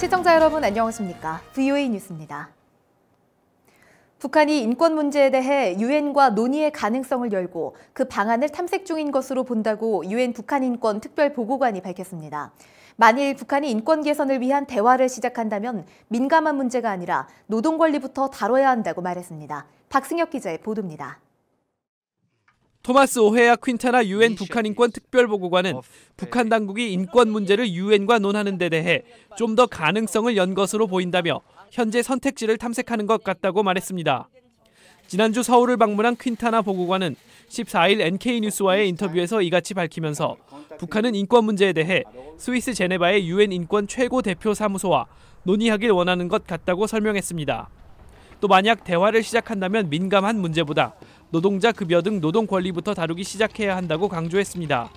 시청자 여러분 안녕하십니까? VOA 뉴스입니다. 북한이 인권 문제에 대해 유엔과 논의의 가능성을 열고 그 방안을 탐색 중인 것으로 본다고 유엔 북한 인권 특별보고관이 밝혔습니다. 만일 북한이 인권 개선을 위한 대화를 시작한다면 민감한 문제가 아니라 노동 권리부터 다뤄야 한다고 말했습니다. 박승혁 기자의 보도입니다. 토마스 오헤야 퀸타나 유엔 북한 인권 특별보고관은 북한 당국이 인권 문제를 유엔과 논하는 데 대해 좀 더 가능성을 연 것으로 보인다며 현재 선택지를 탐색하는 것 같다고 말했습니다. 지난주 서울을 방문한 퀸타나 보고관은 14일 NK뉴스와의 인터뷰에서 이같이 밝히면서 북한은 인권 문제에 대해 스위스 제네바의 유엔 인권 최고 대표 사무소와 논의하길 원하는 것 같다고 설명했습니다. 또 만약 대화를 시작한다면 민감한 문제보다 노동자 급여 등 노동 권리부터 다루기 시작해야 한다고 강조했습니다.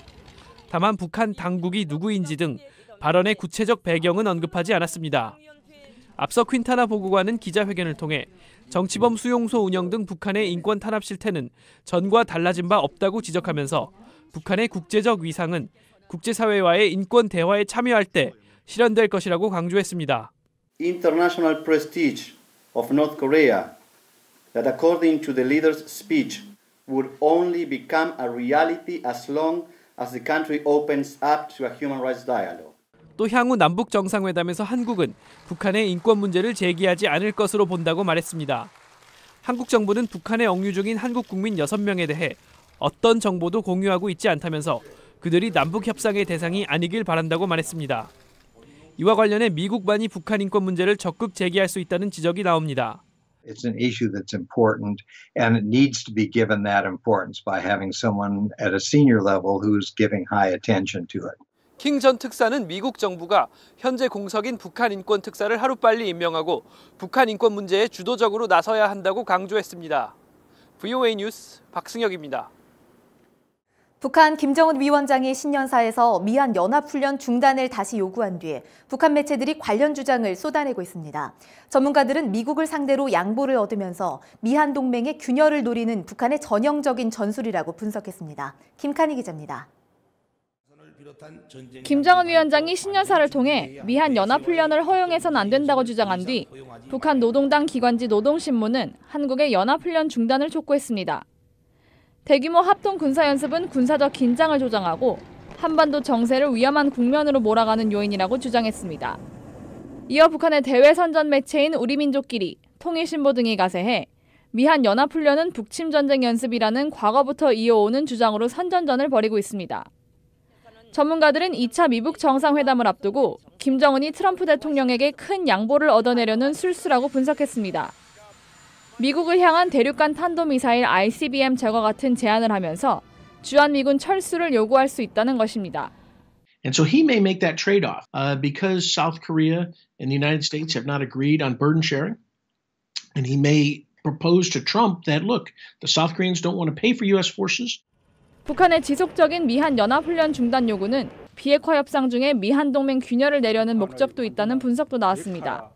다만 북한 당국이 누구인지 등 발언의 구체적 배경은 언급하지 않았습니다. 앞서 퀸타나 보고관은 기자회견을 통해 정치범 수용소 운영 등 북한의 인권 탄압 실태는 전과 달라진 바 없다고 지적하면서 북한의 국제적 위상은 국제사회와의 인권 대화에 참여할 때 실현될 것이라고 강조했습니다. International prestige of North Korea that according to the leader's speech would only become a reality as long as the country opens up to a human rights dialogue. 또 향후 남북 정상회담에서 한국은 북한의 인권 문제를 제기하지 않을 것으로 본다고 말했습니다. 한국 정부는 북한에 억류 중인 한국 국민 6명에 대해 어떤 정보도 공유하고 있지 않다면서 그들이 남북 협상의 대상이 아니길 바란다고 말했습니다. 이와 관련해 미국만이 북한 인권 문제를 적극 제기할 수 있다는 지적이 나옵니다. It's an issue that's important and it needs to be given that importance by having someone at a senior level who's giving high attention to it. 킹 전 특사는 미국 정부가 현재 공석인 북한 인권 특사를 하루빨리 임명하고 북한 인권 문제에 주도적으로 나서야 한다고 강조했습니다. VOA 뉴스 박승혁입니다. 북한 김정은 위원장이 신년사에서 미한 연합훈련 중단을 다시 요구한 뒤 북한 매체들이 관련 주장을 쏟아내고 있습니다. 전문가들은 미국을 상대로 양보를 얻으면서 미한 동맹의 균열을 노리는 북한의 전형적인 전술이라고 분석했습니다. 김칸희 기자입니다. 김정은 위원장이 신년사를 통해 미한 연합훈련을 허용해서는 안 된다고 주장한 뒤 북한 노동당 기관지 노동신문은 한국의 연합훈련 중단을 촉구했습니다. 대규모 합동 군사연습은 군사적 긴장을 조장하고 한반도 정세를 위험한 국면으로 몰아가는 요인이라고 주장했습니다. 이어 북한의 대외선전 매체인 우리민족끼리, 통일신보 등이 가세해 미한 연합훈련은 북침전쟁 연습이라는 과거부터 이어오는 주장으로 선전전을 벌이고 있습니다. 전문가들은 2차 미북 정상회담을 앞두고 김정은이 트럼프 대통령에게 큰 양보를 얻어내려는 술수라고 분석했습니다. 미국을 향한 대륙간 탄도미사일 ICBM 제거 같은 제안을 하면서 주한미군 철수를 요구할 수 있다는 것입니다. And so he may make that trade-off because South Korea and the United States have not agreed on burden sharing. And he may propose to Trump that, look, the South Koreans don't want to pay for U.S. forces. 북한의 지속적인 미한 연합훈련 중단 요구는 비핵화 협상 중에 미한 동맹 균열을 내려는 목적도 있다는 분석도 나왔습니다.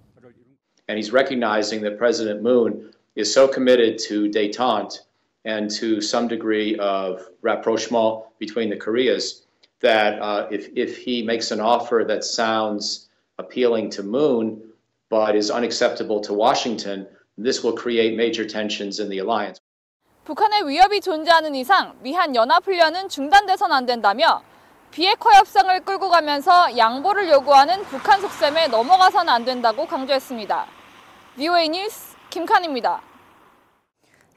And he's recognizing that President Moon is so committed to détente and to some degree of rapprochement between the Koreas that if he makes an offer that sounds appealing to Moon but is unacceptable to Washington, this will create major tensions in the alliance. 북한의 위협이 존재하는 이상 미한 연합훈련은 중단돼선 안 된다며 비핵화 협상을 끌고 가면서 양보를 요구하는 북한 속셈에 넘어가선 안 된다고 강조했습니다. VOA 뉴스 김칸입니다.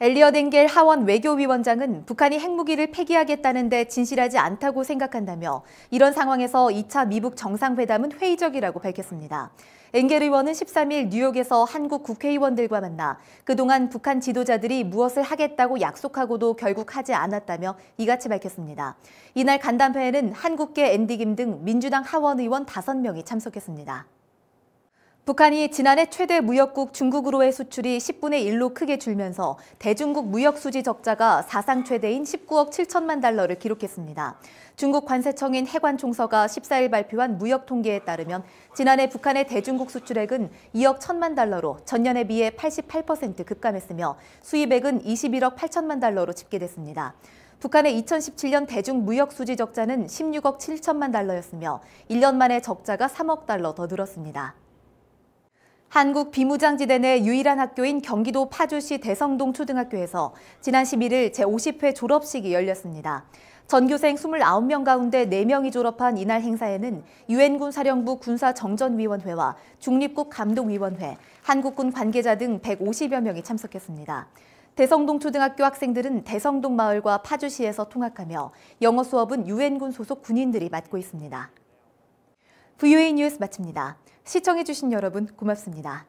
엘리엇 엥겔 하원 외교위원장은 북한이 핵무기를 폐기하겠다는 데 진실하지 않다고 생각한다며 이런 상황에서 2차 미북 정상회담은 회의적이라고 밝혔습니다. 엥겔 의원은 13일 뉴욕에서 한국 국회의원들과 만나 그동안 북한 지도자들이 무엇을 하겠다고 약속하고도 결국 하지 않았다며 이같이 밝혔습니다. 이날 간담회에는 한국계 앤디 김 등 민주당 하원 의원 5명이 참석했습니다. 북한이 지난해 최대 무역국 중국으로의 수출이 10분의 1로 크게 줄면서 대중국 무역 수지 적자가 사상 최대인 19억 7천만 달러를 기록했습니다. 중국 관세청인 해관총서가 14일 발표한 무역 통계에 따르면 지난해 북한의 대중국 수출액은 2억 1천만 달러로 전년에 비해 88% 급감했으며 수입액은 21억 8천만 달러로 집계됐습니다. 북한의 2017년 대중 무역 수지 적자는 16억 7천만 달러였으며 1년 만에 적자가 3억 달러 더 늘었습니다. 한국 비무장지대 내 유일한 학교인 경기도 파주시 대성동 초등학교에서 지난 11일 제50회 졸업식이 열렸습니다. 전교생 29명 가운데 4명이 졸업한 이날 행사에는 유엔군 사령부 군사정전위원회와 중립국감독위원회, 한국군 관계자 등 150여 명이 참석했습니다. 대성동 초등학교 학생들은 대성동 마을과 파주시에서 통학하며 영어 수업은 유엔군 소속 군인들이 맡고 있습니다. VOA 뉴스 마칩니다. 시청해주신 여러분 고맙습니다.